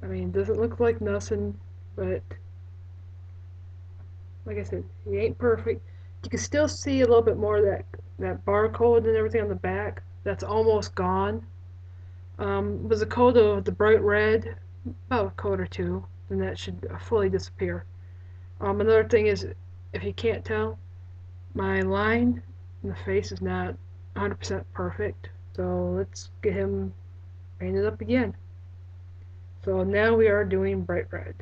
I mean, it doesn't look like nothing, but like I said, he ain't perfect. You can still see a little bit more of that barcode and everything on the back. That's almost gone. It was a coat of the bright red, about a coat or two, and that should fully disappear. Another thing is, if you can't tell, my line in the face is not 100% perfect. So let's get him painted up again. So now we are doing bright red.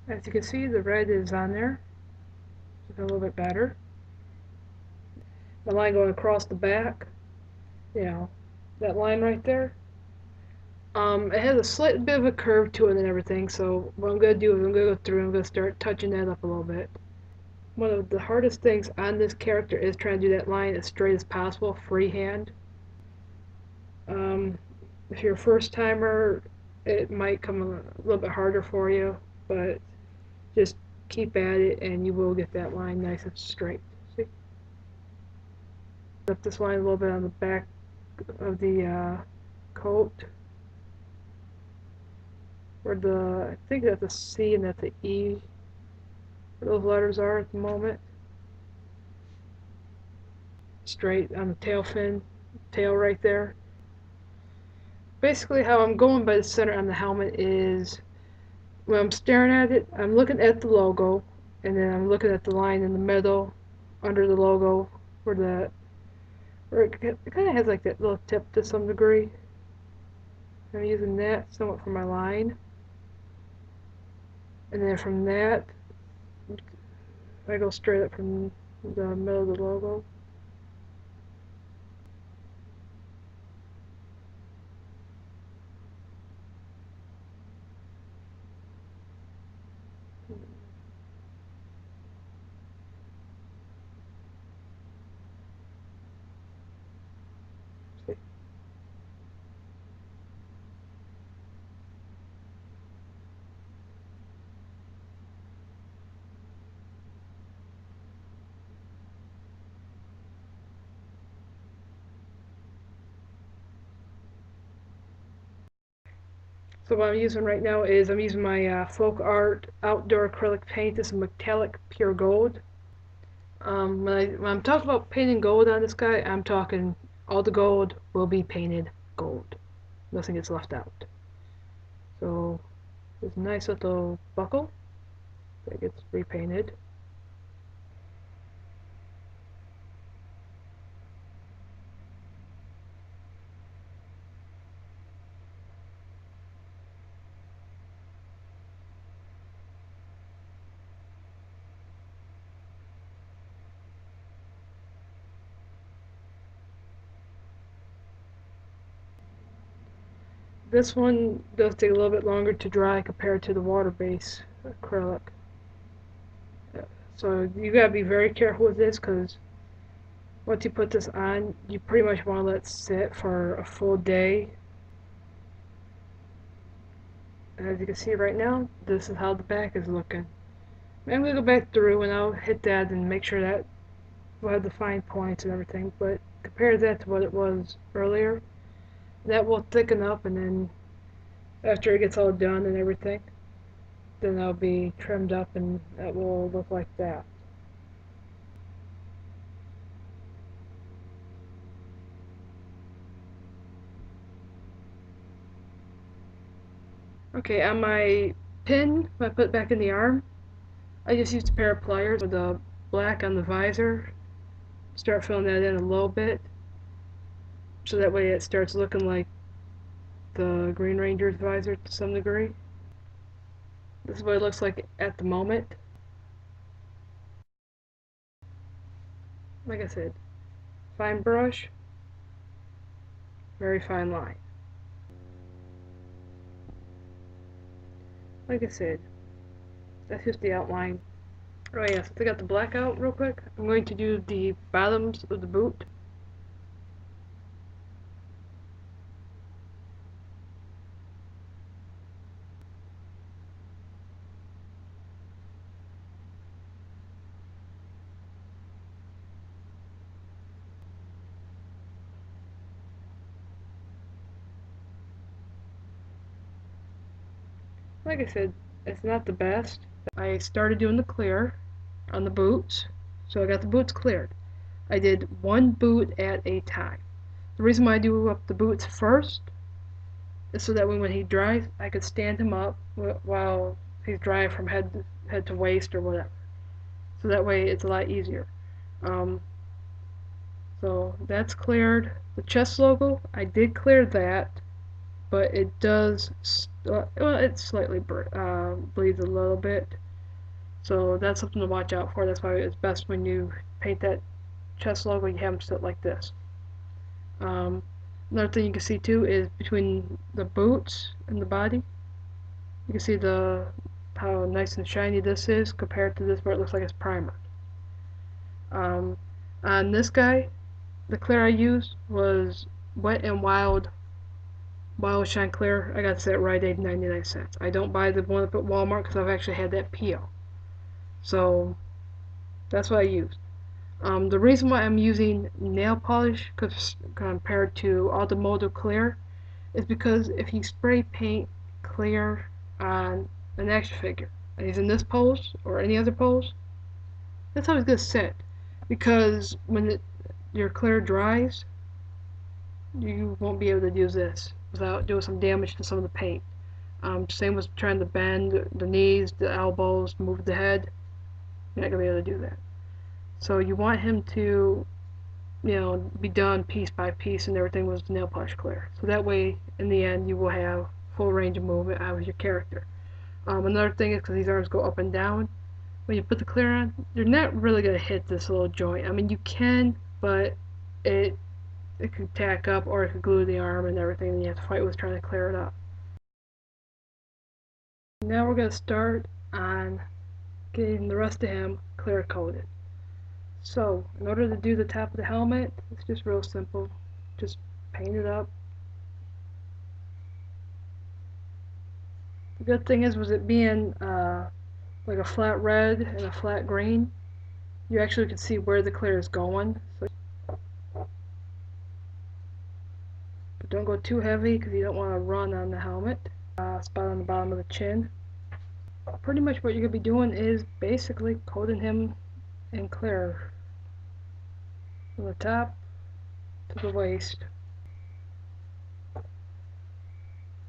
As you can see, the red is on there. It's a little bit better. The line going across the back, you know, that line right there. It has a slight bit of a curve to it and everything, so what I'm going to do is I'm going to go through and I'm going to start touching that up a little bit. One of the hardest things on this character is trying to do that line as straight as possible, freehand. If you're a first timer, it might come a little bit harder for you, but just keep at it and you will get that line nice and straight. See? Up this line a little bit on the back of the coat, where I think that the C and that the E, where those letters are at the moment. Straight on the tail fin, tail right there. Basically how I'm going by the center on the helmet is, when I'm staring at it, I'm looking at the logo, and then I'm looking at the line in the middle, under the logo, where it kind of has like that little tip to some degree. I'm using that somewhat for my line. And then from that, I go straight up from the middle of the logo. See? So what I'm using right now is I'm using my Folk Art Outdoor Acrylic Paint. This is metallic pure gold. When I'm talking about painting gold on this guy, I'm talking all the gold will be painted gold. Nothing gets left out. So this nice little buckle that gets repainted. This one does take a little bit longer to dry compared to the water-based acrylic. So you gotta be very careful with this, because once you put this on, you pretty much want to let it sit for a full day. And as you can see right now, this is how the back is looking. I'm going to go back through and I'll hit that and make sure that we'll have the fine points and everything, but compare that to what it was earlier. That will thicken up, and then after it gets all done and everything, then that'll be trimmed up and that will look like that. Okay, on my pin, I put back in the arm, I just used a pair of pliers with the black on the visor. Start filling that in a little bit, so that way it starts looking like the Green Ranger's visor to some degree. This is what it looks like at the moment. Like I said, fine brush, very fine line. Like I said, that's just the outline. Oh yeah, since I got the black out real quick, I'm going to do the bottoms of the boot. like I said, it's not the best. I started doing the clear on the boots, so I got the boots cleared. I did one boot at a time. The reason why I do up the boots first is so that when he dries, I could stand him up while he's drying from head to waist or whatever. So that way it's a lot easier. Um, so that's cleared. The chest logo, I did clear that, but it does, well, it slightly bleeds a little bit. So that's something to watch out for. That's why it's best when you paint that chest logo, you have them sit like this. Um, Another thing you can see too is between the boots and the body, you can see how nice and shiny this is compared to this where it looks like it's primer. On this guy, the clear I used was Wet and Wild Shine Clear. I got this at Rite Aid, 99¢. I don't buy the one up at Walmart because I've actually had that peel. So that's what I used. The reason why I'm using nail polish compared to automotive clear is because if you spray paint clear on an action figure and he's in this pose or any other pose, that's how he's going to sit. Because when your clear dries, you won't be able to use this without doing some damage to some of the paint. Same with trying to bend the knees, the elbows, move the head. You're not going to be able to do that. So you want him to, be done piece by piece and everything with nail polish clear. So that way, in the end, you will have full range of movement out of your character. Another thing is because these arms go up and down, when you put the clear on, you're not really going to hit this little joint. I mean, you can, but it could tack up or it could glue the arm and everything, and you have to fight with trying to clear it up. Now we're going to start on getting the rest of him clear coated. So, in order to do the top of the helmet, it's just real simple. Just paint it up. The good thing is, with it being like a flat red and a flat green, you actually can see where the clear is going. So, but don't go too heavy because you don't want to run on the helmet. Spot on the bottom of the chin. Pretty much what you're going to be doing is basically coating him in clear. From the top to the waist.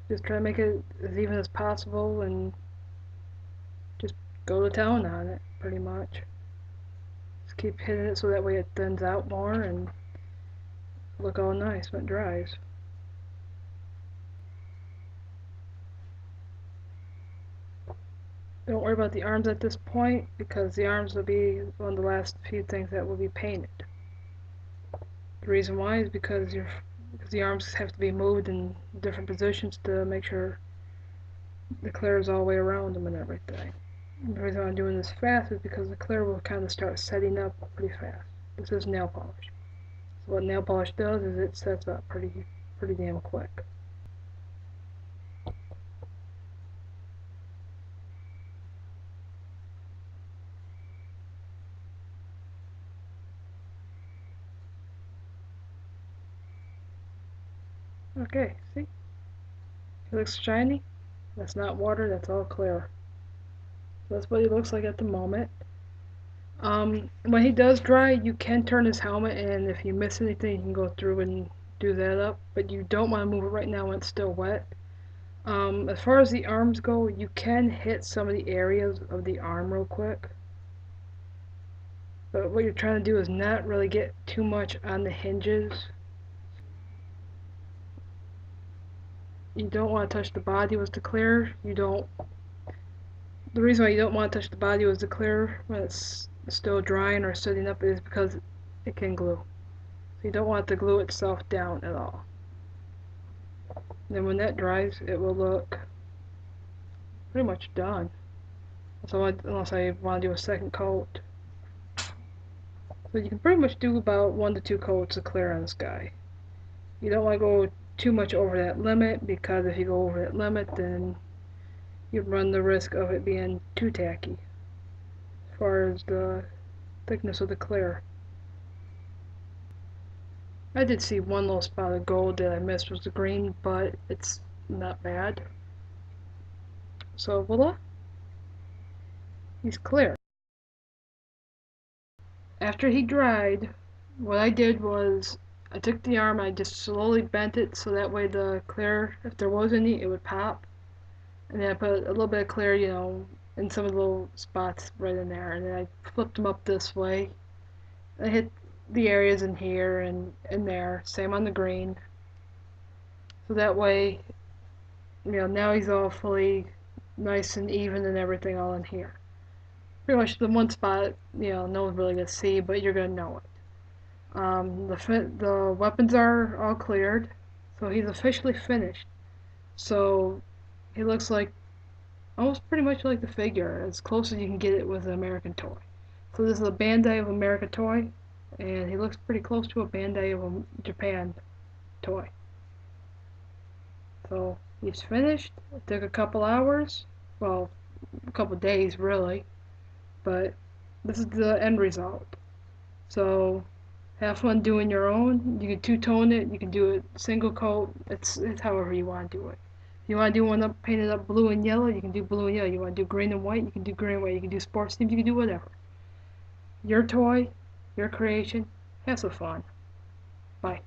Just try to make it as even as possible and just go to town on it, pretty much. Just keep hitting it so that way it thins out more and look all nice when it dries. Don't worry about the arms at this point because the arms will be one of the last few things that will be painted. The reason why is because the arms have to be moved in different positions to make sure the clear is all the way around them and everything. And the reason I'm doing this fast is because the clear will kind of start setting up pretty fast. This is nail polish. So what nail polish does is it sets up pretty damn quick. Okay, see? It looks shiny. That's not water, that's all clear. So that's what he looks like at the moment. When he does dry, you can turn his helmet, and if you miss anything, you can go through and do that up, but you don't want to move it right now when it's still wet. As far as the arms go, you can hit some of the areas of the arm real quick. But what you're trying to do is not really get too much on the hinges. You don't want to touch the body with the clear. The reason why you don't want to touch the body with the clear when it's still drying or sitting up is because it can glue. So you don't want it to glue itself down at all. And then when that dries, it will look pretty much done. So unless I want to do a second coat. So you can pretty much do about 1 to 2 coats of clear on this guy. You don't want to go too much over that limit because if you go over that limit, then you run the risk of it being too tacky as far as the thickness of the clear. I did see one little spot of gold that I missed was the green, but it's not bad. So voila, he's clear. After he dried, what I did was I took the arm, I just slowly bent it so that way the clear, if there was any, it would pop. And then I put a little bit of clear, in some of the little spots right in there. And then I flipped them up this way. I hit the areas in here and in there, same on the green. So that way, now he's all fully nice and even and everything all in here. Pretty much the one spot, no one's really gonna see, but you're gonna know it. The weapons are all cleared, so he's officially finished. So he looks like almost pretty much like the figure, as close as you can get it with an American toy. So this is a Bandai of America toy, and he looks pretty close to a Bandai of a Japan toy. So he's finished. It took a couple hours, well, a couple days really, but this is the end result. So have fun doing your own. You can two-tone it. You can do it single coat. It's however you want to do it. If you want to do one up painted up blue and yellow, you can do blue and yellow. You want to do green and white, you can do green and white. You can do sports teams. You can do whatever. Your toy, your creation. Have some fun. Bye.